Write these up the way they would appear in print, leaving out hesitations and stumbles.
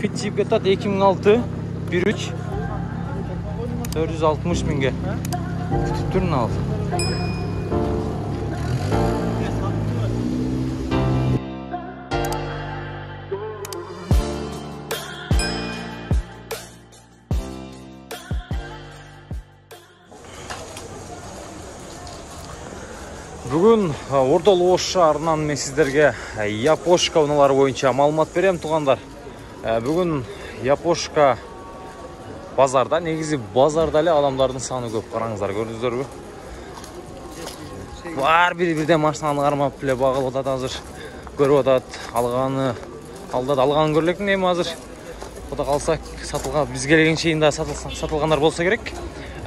Fit jip кетат 2006 1.3 460 миңге. Күтүп турун ал. Бүгін Ордалы Ош шаарынан мен сіздерге Япошка унаалары боюнча маалымат берем, тугандар. Бүгін Япошка базарда, негизи базарда эле адамдардын саны көп. Караңыздар, көрдүңүздөрбү? Бар бирден машинаны кармап эле багылып атат азыр. Көрүп атат, алганын көрө элекмин эми азыр. Кудай калса сатылган, биз келген чейинде сатылгандар болсо керек.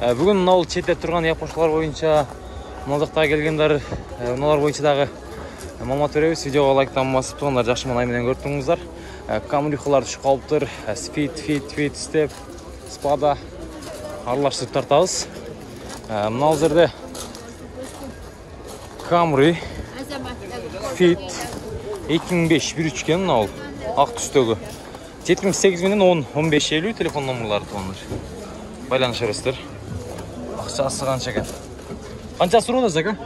Бүгүн мына четте турган Япошкалар боюнча мына жакта келгендер, унаалар боюнча дагы маалымат беребиз. Видеого лайктан басып, тугандар жакшы мынай менен көрүп туруңуздар. Камрюхалар түшүп калыптыр. Fit, step, спада аралаштырып тартабыз. Мына жерде Camry Fit 2005 1.3 экен, мына ак түстөгү. 78 менен 10-15-50 телефон номерлары тугандар. Байланыша бересиздер. Акчасы канча экен? Канча сурады ака?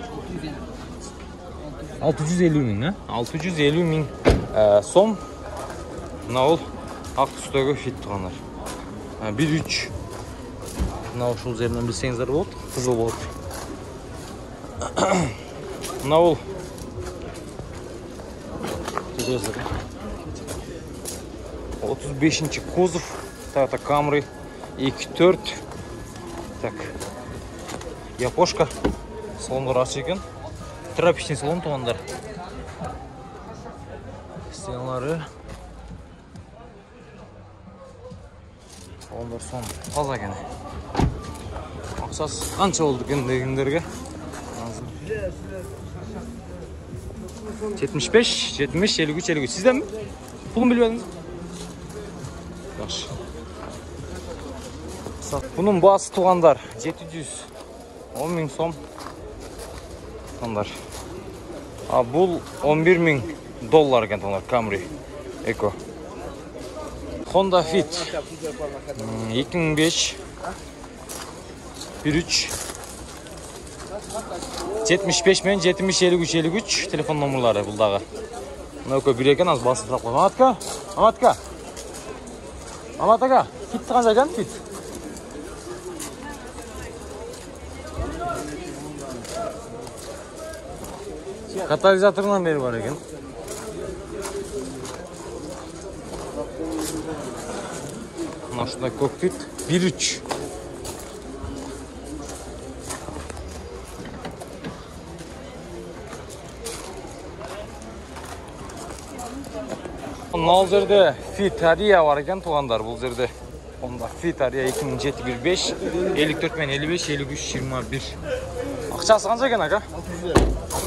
650 миң, 650 миң сом. Мына ак түстөгү Fit тугандар. 1.3. Мына ушул жеринен билсеңиздер болот, кызыл болот. Мына 35-нчи кузов, Toyota Camry 2.4. Так. Япошка. Салондор ачык экен. Трапичный салон тугандар. Стеналары. Салондор сон таза экен. Акчасы канча болду экен дегендерге? 75, 53. Сизденби? Пулун билбедиңиз? Жакшы. Bunun baası tuğanlar 710 ming som. Tuğanlar. Bu 11 ming dolar ekan tuğanlar. Camry Eco. Honda Fit 2005 1.3 75 men 70-53 telefon numaraları buldağı. Nökö bir ekan az basıp taqla. Amatka. Fit qancha ekan Fit? Katalizatorundan beri var ekan. Mana shunday kokpit 1.3. Mына жерде Fit Aria var ekan tuğanlar. Bu жерде Honda Fit Aria 2007-1.5 54 men 55 53 21. Акчасы канча экен ака?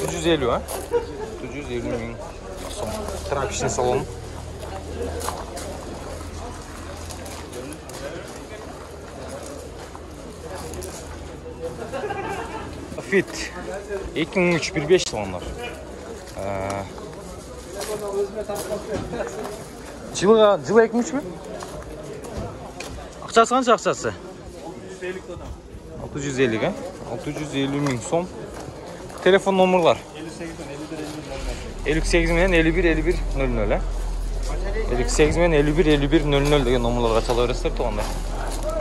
650, 650 миң сом. Трапичный салон. Fit 2003-1.5 салондар. Жылы 2003 mü? Акчасы канча акчасы? 650 га? 650 миң сом. Telefon numaralar 58 менен 51 00 58 менен 51 00 деген номерларга чала бересиздер тугандар.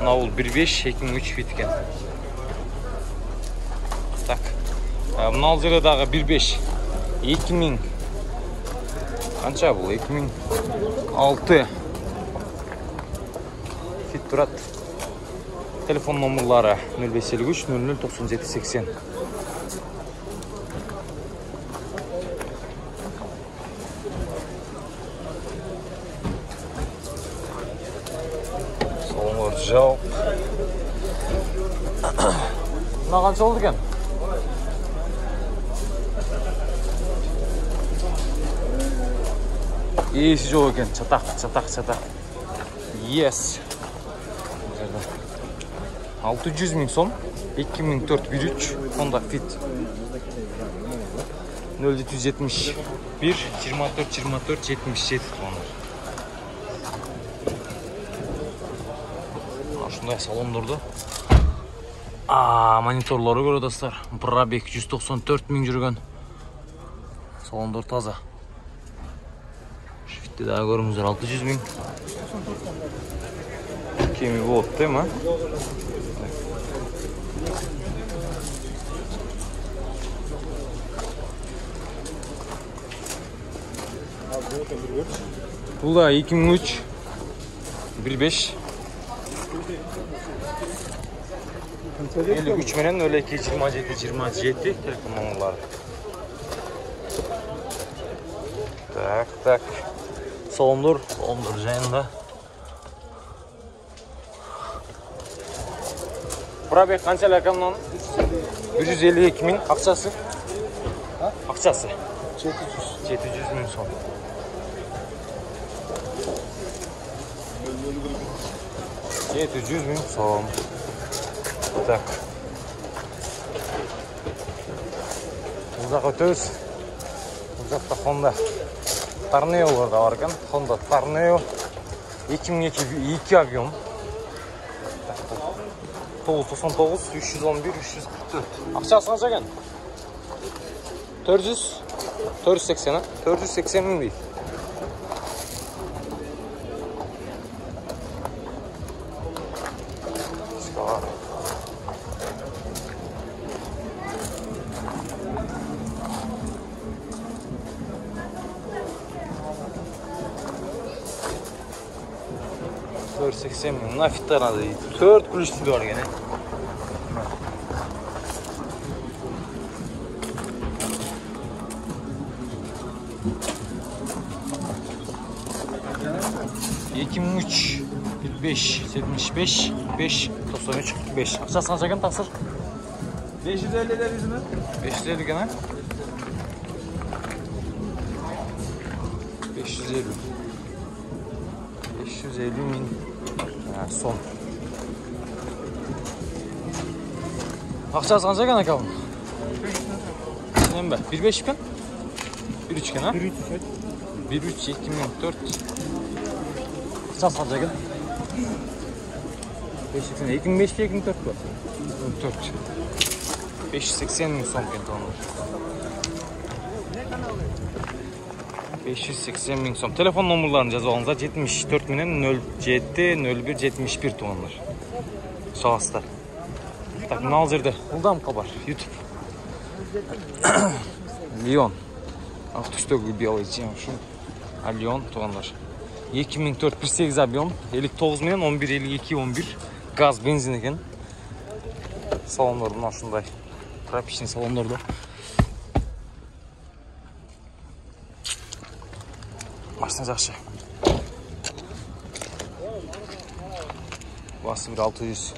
Мына бул 1.5 2003 Fit экен. Так. Мына жерде дагы 1.5 2000 канча бул? 2006 Fit турат. Telefon номерлары 0553 00 97 80. Salonlar жау. Мына канча болду экен? Ээси жок экен, чатак. Yes. 600 миң сом. 2004 1.3 Honda Fit 0771 24 77 тугандар. ушундай салондорду мониторлору көрүп атасыздар. Пробег 194 миң жүргөн. Салондор таза. Шифтти дагы көрүңүздөр 600 миң. Кеми болот дейм, Бул да 2003 1.5 53 менен 02 27 телефон номерлары. Так. Салондор жайында. Пробег канчалык экен мунун? 152 миң. Акчасы? 700 миң сом. 700 миң сом. Так. Бул жака өтөбүз. Бул жакта Honda Tornado бар экен. Honda Tornado 2002 объем. 999 311 344. Акчасы канча экен? 480 миң дейт. Нафиг надо. 4 ключі бар екен. Ақшасы қанша екен тақсыр? 550 дедіңіз ме? 550 екен, а? 550 миң сом. Ақшасы қанша екен акабым? 1.5 екен? 1.3 екен, а? 1.3 2004. Ақшасы қанша екен? 2005 2004 ба? 4. 580 миң сом екен тондар. 580 миң сом. Телефон номерларын жазып алыңыздар. 74 менен 07 01 71 тондар. Шаластар. Так, мына ал жерде Улдам бар. YouTube. Леон. Автостегі белый чем шу. Леон тондар. 2004 1.8 объем. 59 менен 11 52 11. Газ, бензин екен. Салондор мына ушундай. Пропичный салондорду. Машина жақсы. Басы бір 600.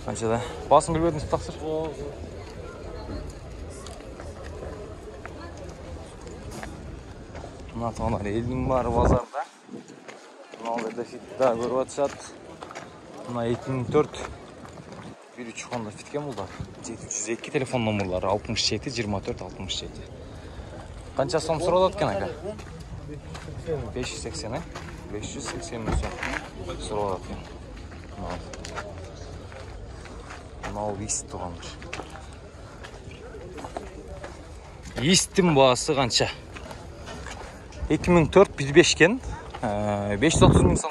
Қаншада? Басын білбедіңіз тақсыр? Мына тоғандар елдің бары базарда. Мыналарда фитта көріп атышат. Мына 2004 1.3 Honda фиткен бұлдар. 702 телефон номерлары 67 24 67. Қанша сом сұралады екен ака? 580, 580 миң сом сұралады екен. Мынау ист туғандар. Истің басы қанша? 2004 1.5 кен. 530 миң сом